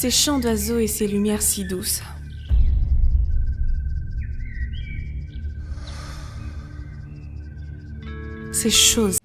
Ces chants d'oiseaux et ces lumières si douces. Ces choses.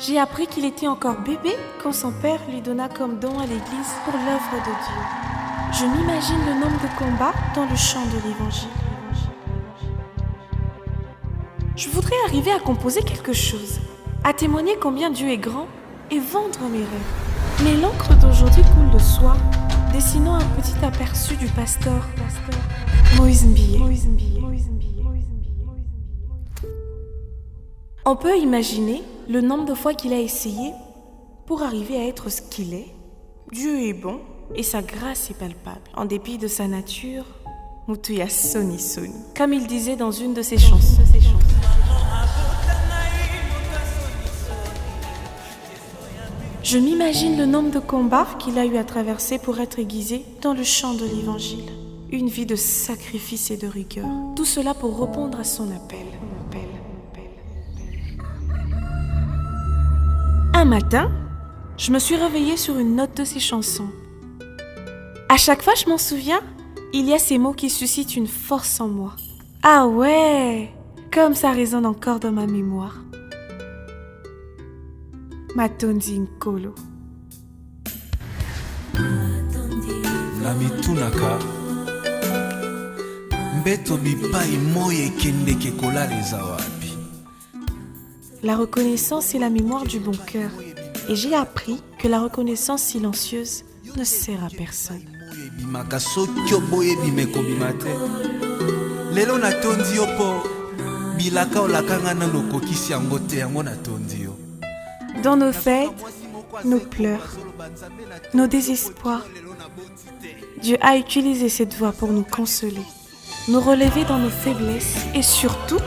J'ai appris qu'il était encore bébé quand son père lui donna comme don à l'église pour l'œuvre de Dieu. Je m'imagine le nombre de combats dans le chant de l'évangile. Je voudrais arriver à composer quelque chose, à témoigner combien Dieu est grand et vendre mes rêves. Mais l'encre d'aujourd'hui coule de soie, dessinant un petit aperçu du pasteur Moïse Mbiyé. On peut imaginer le nombre de fois qu'il a essayé pour arriver à être ce qu'il est. Dieu est bon et sa grâce est palpable. En dépit de sa nature, Mutuya Soni Soni, comme il disait dans une de ses chansons. Je m'imagine le nombre de combats qu'il a eu à traverser pour être aiguisé dans le chant de l'évangile. Une vie de sacrifice et de rigueur. Tout cela pour répondre à son appel. Un matin, je me suis réveillée sur une note de ses chansons. À chaque fois je m'en souviens, il y a ces mots qui suscitent une force en moi. Ah ouais, comme ça résonne encore dans ma mémoire. Matondi Nkolo. Namitunaka mbeto bipai moye kendeke kolala eza wapi. La reconnaissance est la mémoire du bon cœur. Et j'ai appris que la reconnaissance silencieuse ne sert à personne. Dans nos fêtes, nos pleurs, nos désespoirs, Dieu a utilisé cette voix pour nous consoler, nous relever dans nos faiblesses et surtout,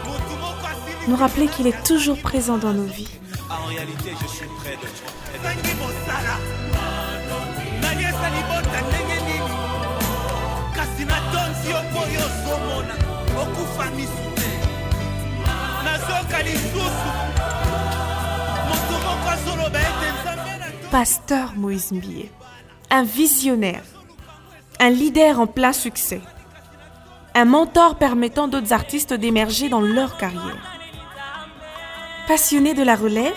nous rappeler qu'il est toujours présent dans nos vies. En réalité, je suis près de toi. Pasteur Moïse Mbiyé, un visionnaire, un leader en plein succès, un mentor permettant d'autres artistes d'émerger dans leur carrière. Passionné de la relève,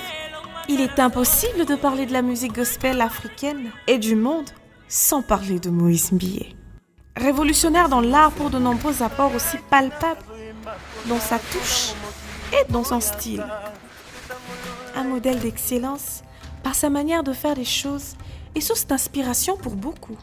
il est impossible de parler de la musique gospel africaine et du monde sans parler de Moïse Mbiyé. Révolutionnaire dans l'art pour de nombreux apports aussi palpables dans sa touche et dans son style. Un modèle d'excellence par sa manière de faire les choses et source d'inspiration pour beaucoup.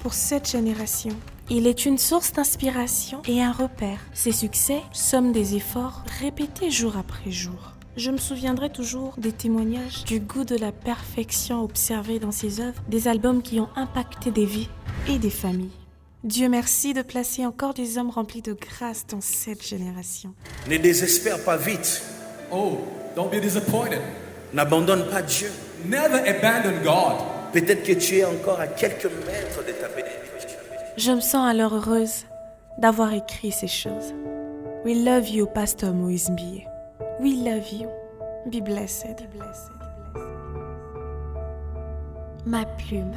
Pour cette génération, il est une source d'inspiration et un repère. Ses succès somment des efforts répétés jour après jour. Je me souviendrai toujours des témoignages du goût de la perfection observé dans ses œuvres, des albums qui ont impacté des vies et des familles. Dieu merci de placer encore des hommes remplis de grâce dans cette génération. Ne désespère pas vite. Oh, don't be disappointed. N'abandonne pas Dieu. Never abandon God. Peut-être que tu es encore à quelques mètres de ta bénédiction. Je me sens alors heureuse d'avoir écrit ces choses. We love you, Pasteur Moïse Mbié. We love you. Be blessed. Ma plume.